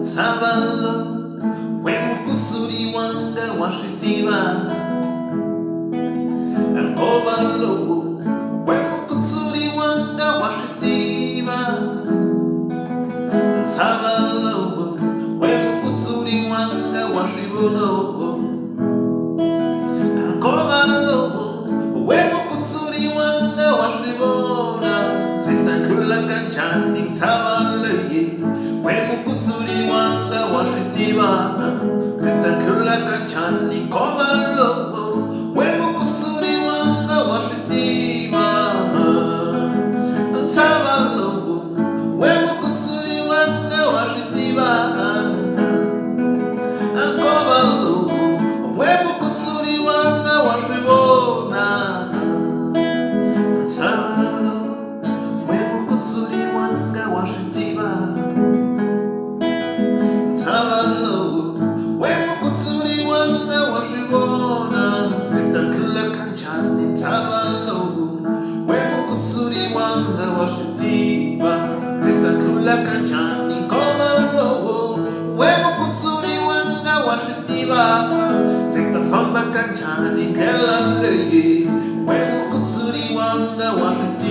Ntshava lowo mukutsuri wanga wa switiva. Ntshava lowo mukutsuri wanga wa switiva. Ntshava lowo mukutsuri wanga wa swivona. Ntshava lowo mukutsuri wanga wa swivona. Ndzi ta ndlhula kanjhani ntshava leyi mukutsuri wanga wa switiva. Ndzi ta ndlhula kanjhani nkova lowo mukutsuri wanga wa switiva. Ntshava lowo mukutsuri wanga wa switiva. Nkova lowo mukutsuri wanga wa swivona. Ntshava lowo mukutsuri wanga wa switiva. Ntshava lowo mukutsuri wanga wa swivona. Ndzi ta ndlhula kanjhani ntshava lowo mukutsuri wanga wa switiva. Ndzi ta ndlhula kanjhani nkova lowo mukutsuri wanga wa switiva. Ndzi ta famba kanjhani ndlela leyi mukutsuri wanga wa switiva.